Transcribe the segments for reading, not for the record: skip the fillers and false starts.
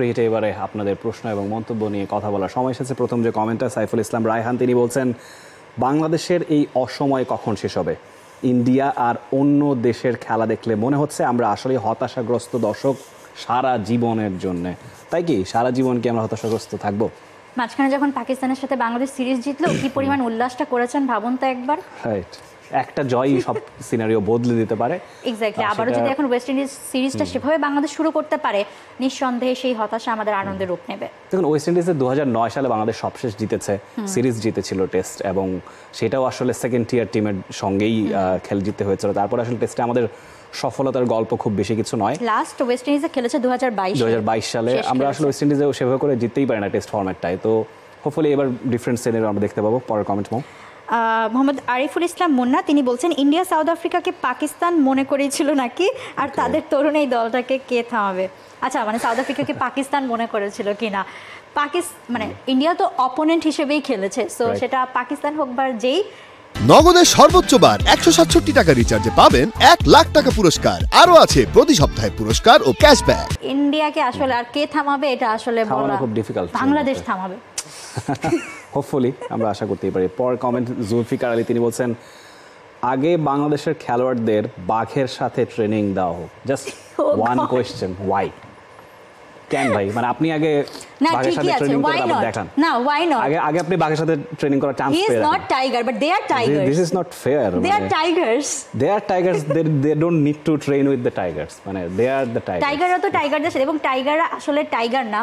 Straight এবারে আপনাদের প্রশ্ন এবং মন্তব্য নিয়ে কথা বলার সময় এসেছে। প্রথম যে কমেন্টটা সাইফুল ইসলাম রায়হান, তিনি বলছেন বাংলাদেশের এই অসময় কখন শেষ হবে? ইন্ডিয়া আর অন্য দেশের খেলা দেখলে মনে হচ্ছে আমরা আসলে হতাশাগ্রস্ত দর্শক সারা জীবনের জন্য। তাই কি সারা জীবন কি আমরা হতাশাগ্রস্ত থাকবো? মাঝখানে যখন পাকিস্তানের সাথে বাংলাদেশ সিরিজ জিতলো কি পরিমাণ উল্লাসটা করেছেন ভাবুন তো একবার। রাইট, একটা জয়ই সব সিনারিও বদলে দিতে পারে। এক্স্যাক্টলি, আবারও যদি এখন ওয়েস্ট ইন্ডিজ সিরিজটা সেভাবে বাংলাদেশ শুরু করতে পারে, নিঃসন্দেহে সেই হতাশা আমাদের আনন্দের রূপ নেবে। দেখুন, ওয়েস্ট ইন্ডিজে 2009 সালে বাংলাদেশ সবশেষ জিতেছে, সিরিজ জিতেছিল টেস্ট, এবং সেটাও আসলে সেকেন্ড টিয়ার টিমের সঙ্গেই খেল জিততে হয়েছিল। তারপর আসলে টেস্টে আমাদের সফলতার গল্প খুব বেশি কিছু নয়। লাস্ট ওয়েস্ট ইন্ডিজে খেলেছে 2022 সালে। আমরা আসলে ওয়েস্ট ইন্ডিজে সেভাবে করে জিততেই পারি না টেস্ট ফরম্যাটটায়। তো হোপফুলি এবার ডিফারেন্ট সিনারিও আমরা দেখতে পাবো। পরের কমেন্ট মোহাম্মদ আরিফুল ইসলাম মুন্না, তিনি বলছেন ইন্ডিয়া সাউথ আফ্রিকাকে পাকিস্তান মনে করেছিল নাকি, আর তাদের তরুণ এই দলটাকে কে থামাবে? আচ্ছা, মানে সাউথ আফ্রিকাকে পাকিস্তান মনে করেছিল কিনা, মানে ইন্ডিয়া তো অপোনেন্ট হিসেবেই খেলেছে, সো সেটা পাকিস্তান হোক বা যেই। নগদের সর্বোচ্চ বার 167 টাকা রিচার্জে পাবেন 1 লাখ টাকা পুরস্কার, আরো আছে প্রতি সপ্তাহে পুরস্কার ও ক্যাশব্যাক। ইন্ডিয়াকে আসলে আর কে থামাবে এটা আসলে বলা খুব ডিফিকাল্ট। বাংলাদেশ থামাবে হোপফুলি, আমরা আশা করতেই পারি। পরের কমেন্ট জুলফিকার আলী, তিনি বলছেন আগে বাংলাদেশের খেলোয়াড়দের বাঘের সাথে ট্রেনিং দেওয়া হোক। Just one question, why? কেন ভাই? মানে আপনি আগে বাঘের সাথে ট্রেনিং করে তারপর দেখান না, ওয়াই নট? আগে আপনি বাঘের সাথে ট্রেনিং করার চান্স পেয়ে। He is not tiger but they are tigers. This is not fair. They are tigers. They are tigers. They don't need to train with the tigers. মানে দে আর দ্য টাইগার। টাইগাররা তো টাইগারদের সাথে, এবং টাইগাররা আসলে tiger না,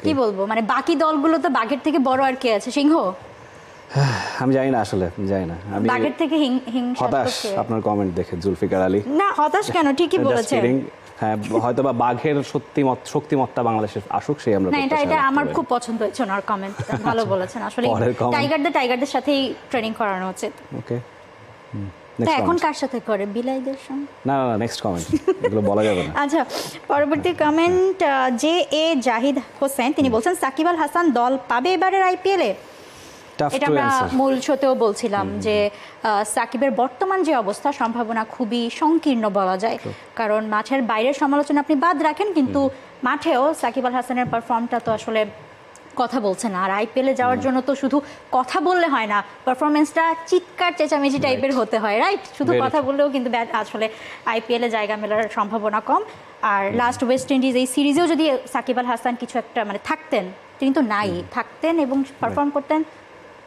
কি বলবো, মানে বাকি দলগুলো তো বাঘের থেকে বড় আর কে আছে? সিংহ? আমি জানি না, আসলে জানি না। আমি বাঘের থেকে হতাশ আপনার কমেন্ট দেখে জুলফিকার আলী। না, হতাশ কেন? ঠিকই বলেছেন। হ্যাঁ, হয়তো বা বাঘের শক্তিমত্তা বাংলাদেশে আসুক, সেই আমরা। না, এটা আমার খুব পছন্দ হয়েছে ওনার কমেন্ট, ভালো বলেছেন। আসলে টাইগারদের সাথেই ট্রেনিং করানো উচিত। ওকে, তো এখন কার সাথে করে? বিলাইদের সঙ্গে? না, নেক্সট কমেন্ট, এগুলো বলা যাবে না। আচ্ছা, পরবর্তী comment J A Zahid Hossain, তিনি বলছেন সাকিব আল হাসান দল পাবে এবারের আইপিএলে? এটা আমরা মূল শোতেও বলছিলাম যে সাকিবের বর্তমান যে অবস্থা, সম্ভাবনা খুবই সংকীর্ণ বলা যায়। কারণ মাঠের বাইরের সমালোচনা আপনি বাদ রাখেন, কিন্তু মাঠেও সাকিব আল হাসানের পারফর্মটা তো আসলে কথা বলছে না। আর আইপিএলে যাওয়ার জন্য তো শুধু কথা বললে হয় না, পারফরমেন্সটা চিৎকার চেঁচামেচি টাইপের হতে হয়, রাইট? শুধু কথা বললেও কিন্তু আসলে আইপিএলে জায়গা মেলার সম্ভাবনা কম। আর লাস্ট ওয়েস্ট ইন্ডিজ এই সিরিজেও যদি সাকিব আল হাসান কিছু একটা মানে থাকতেন, তিনি তো নাই, থাকতেন এবং পারফর্ম করতেন,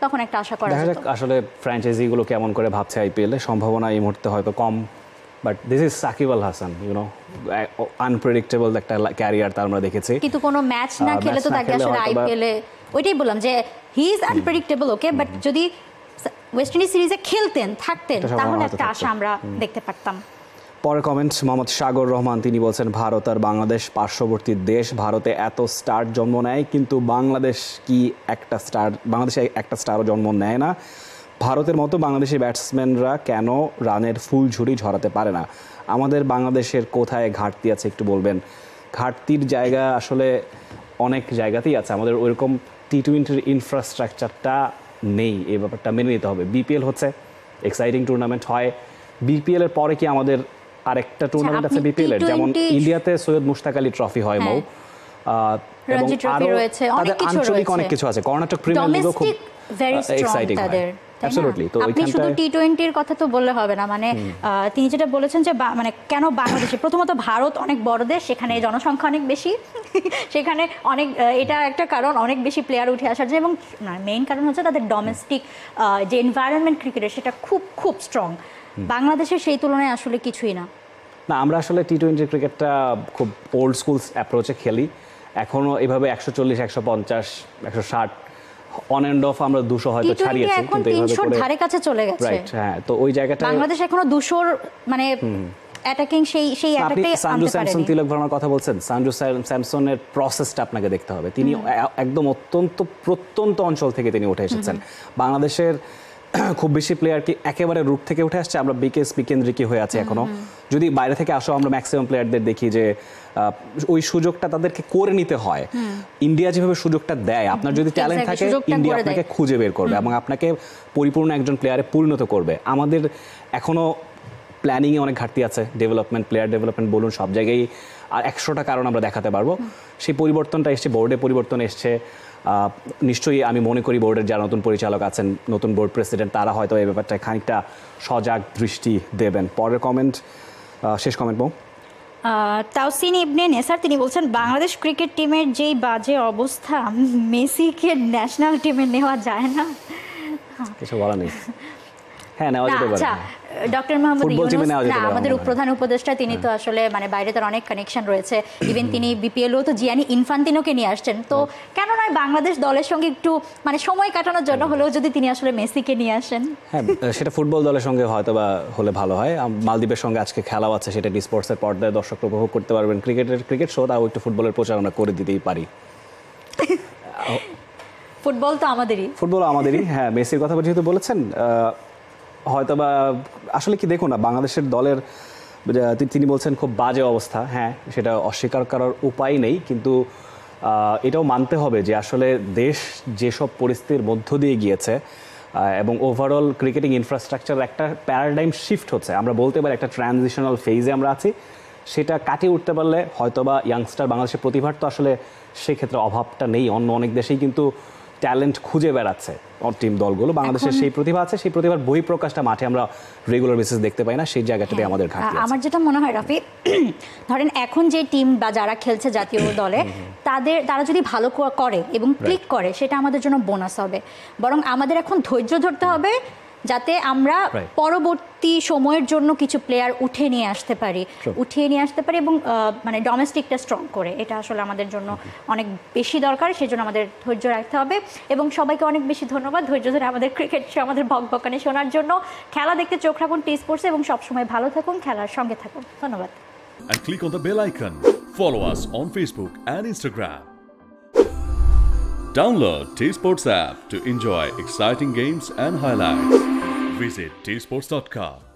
তখন একটা আশা করা যেত। আসলে ফ্র্যাঞ্চাইজিগুলো কেমন করে ভাবছে আইপিএলে, সম্ভাবনা এই মুহূর্তে হয়তো কম, but this is Shakib Al Hasan, unpredictable একটা ক্যারিয়ার তার আমরা দেখেছি। কিন্তু কোনো ম্যাচ না খেলে তো তাকে আসলে আইপিএলে, ওইটাই বললাম যে he is unpredictable, okay, but যদি ওয়েস্ট ইন্ডিজ সিরিজে খেলতেন, থাকতেন, তাহলে একটা আশা আমরা দেখতে পারতাম। পরের কমেন্ট মোহাম্মদ সাগর রহমান, তিনি বলছেন ভারত আর বাংলাদেশ পার্শ্ববর্তী দেশ, ভারতে এত স্টার জন্ম নেয় কিন্তু বাংলাদেশে একটা স্টারও জন্ম নেয় না। ভারতের মতো বাংলাদেশি ব্যাটসম্যানরা কেন রানের ফুল ঝুড়ি ঝরাতে পারে না? আমাদের বাংলাদেশের কোথায় ঘাটতি আছে একটু বলবেন? ঘাটতির জায়গা আসলে অনেক জায়গাতেই আছে। আমাদের ওইরকম টি-20 ইনফ্রাস্ট্রাকচারটা নেই, এই ব্যাপারটা মেনে নিতে হবে। বিপিএল হচ্ছে এক্সাইটিং টুর্নামেন্ট হয়, বিপিএল এর পরে কি আমাদের আরেকটা টুর্নামেন্ট আছে বিপিএল এর, যেমন ইন্ডিয়াতে সৈয়দ মুশতাক আলী ট্রফি হয় মৌ, এবং আরো আঞ্চলিক অনেক কিছু আছে। কর্ণাটক প্রিমিয়ার লিগও খুব এক্সাইটিং হয়। অ্যাবসলিউটলি। তো আপনি শুধু টি-20-র কথা তো বললে হবে না, মানে তিনি যেটা বলেছেন যে মানে কেন বাংলাদেশে, প্রথমত ভারত অনেক বড় দেশ, সেখানে জনসংখ্যা অনেক বেশি, সেখানে অনেক, এটা একটা কারণ, অনেক বেশি প্লেয়ার উঠে আসার জন্য, এবং মেইন কারণ হচ্ছে তাদের ডোমেস্টিক যে এনভায়রনমেন্ট ক্রিকেটের, সেটা খুব খুব স্ট্রং। বাংলাদেশের সেই তুলনায় আসলে কিছুই না। আমরা আসলে টি-20 ক্রিকেটটা খুব ওল্ড স্কুল অ্যাপ্রোচে খেলি এখনো, এভাবে 140, 150, 160 অন এন্ড অফ আমরা 200 হয়তো ছাড়িয়েছি, কিন্তু এইভাবে 300 ধারে কাছে চলে গেছে, রাইট? হ্যাঁ, তো ওই জায়গাটা বাংলাদেশ এখনো 200 মানে অ্যাটাকিং সেই অ্যাটাকটাই সানজু স্যামসন তিলক ভার্মার কথা বলছেন। সানজু স্যামসনের প্রসেসটা আপনাকে দেখতে হবে। তিনি একদম প্রত্যন্ত অঞ্চল থেকে তিনি উঠে এসেছেন। বাংলাদেশের খুব বেশি প্লেয়ার কি একেবারে রুট থেকে উঠে আসছে? আমরা বিকেএসপি কেন্দ্রিকই হয়ে আছে এখনো। যদি বাইরে থেকে আসো, আমরা ম্যাক্সিমাম প্লেয়ারদের দেখি যে ওই সুযোগটা তাদেরকে করে নিতে হয়। ইন্ডিয়া যেভাবে সুযোগটা দেয়, আপনার যদি ট্যালেন্ট থাকে, ইন্ডিয়া আপনাকে খুঁজে বের করবে এবং আপনাকে পরিপূর্ণ একজন প্লেয়ারে পরিণত করবে। আমাদের এখনো প্ল্যানিংয়ে অনেক ঘাটতি আছে, প্লেয়ার ডেভেলপমেন্ট বলুন, সব জায়গায় আর 100টা কারণ আমরা দেখাতে পারবো। সেই পরিবর্তনটা এসছে, বোর্ডে পরিবর্তন এসছে। নিশ্চয়ই আমি মনে করি বোর্ডের যারা নতুন পরিচালক আছেন, নতুন বোর্ড প্রেসিডেন্ট, তারা হয়তো এই ব্যাপারটায় খানিকটা সজাগ দৃষ্টি দেবেন। পরের কমেন্ট, শেষ কমেন্ট বউ। তাওসিন ইবনে নেসার তিনি বলছেন বাংলাদেশ ক্রিকেট টিমের যেই বাজে অবস্থা, মেসিকে ন্যাশনাল টিমে নেওয়া যায় না। কিছু বলা নেই। হ্যাঁ, নেওয়া যেতে পারে। আচ্ছা, ডক্টর মোহাম্মদ ইউনূস আমাদের প্রধান উপদেষ্টা, তিনি তো আসলে মানে বাইরে তার অনেক কানেকশন রয়েছে। ইভেন তিনি বিপিএলও তো জিয়ানি ইনফান্তিনোকে নিয়ে আসছেন। তো কেন নয় বাংলাদেশ দলের সঙ্গে একটু মানে সময় কাটানোর জন্য হলেও যদি তিনি আসলে মেসিকে নিয়ে আসেন। হ্যাঁ, সেটা ফুটবল দলের সঙ্গে হয়তো বা হলে ভালো হয়। মালদ্বীপের সঙ্গে আজকে খেলাও আছে, সেটা স্পোর্টসের পর্দায় দর্শকরা উপভোগ করতে পারবেন। ক্রিকেট শো, তাও একটু ফুটবলের প্রচার আমরা করে দিতেই পারি। ফুটবল তো আমাদেরই। হ্যাঁ, মেসির কথা যেহেতু বলেছেন, হয়তো বা আসলে কি দেখুন না, বাংলাদেশের দলের তিনি বলছেন খুব বাজে অবস্থা। হ্যাঁ, সেটা অস্বীকার করার উপায় নেই, কিন্তু এটাও মানতে হবে যে আসলে দেশ যেসব পরিস্থিতির মধ্য দিয়ে গিয়েছে এবং ওভারঅল ক্রিকেটিং ইনফ্রাস্ট্রাকচার একটা প্যারাডাইম শিফট হচ্ছে, আমরা বলতে পারি একটা ট্রানজিশনাল ফেজে আমরা আছি। সেটা কাটিয়ে উঠতে পারলে হয়তো বা ইয়াংস্টার বাংলাদেশের প্রতিভার তো আসলে সেক্ষেত্রে অভাবটা নেই। অন্য অনেক দেশেই কিন্তু ট্যালেন্ট খুঁজে বেড়াচ্ছে টিম দলগুলো। বাংলাদেশের সেই প্রতিভা আছে, সেই প্রতিভার বহিঃপ্রকাশটা মাঠে আমরা রেগুলার বেসিস দেখতে পাই না, সেই জায়গাটাতে আমাদের ঘাটতি আছে। আমার যেটা মনে হয় রাফি, ধরেন এখন যে টিম বা যারা খেলছে জাতীয় দলে, তারা যদি ভালো করে এবং ক্লিক করে, সেটা আমাদের জন্য বোনাস হবে। বরং আমাদের এখন ধৈর্য ধরতে হবে, যাতে আমরা পরবর্তী সময়ের জন্য কিছু প্লেয়ার উঠিয়ে নিয়ে আসতে পারি এবং মানে ডোমেস্টিকটা স্ট্রং করে। এটা আসলে আমাদের জন্য অনেক বেশি দরকার, সেই জন্য আমাদের ধৈর্য রাখতে হবে। এবং সবাইকে অনেক বেশি ধন্যবাদ ধৈর্য ধরে আমাদের ক্রিকেট শো, আমাদের বকবকানি শোনার জন্য। খেলা দেখতে চোখ রাখুন টি স্পোর্টসে এবং সবসময় ভালো থাকুন, খেলার সঙ্গে থাকুন। ধন্যবাদ। And click on the bell icon. Follow us on Facebook and Instagram. Download T-Sports app to enjoy exciting games and highlights. Visit tsports.com.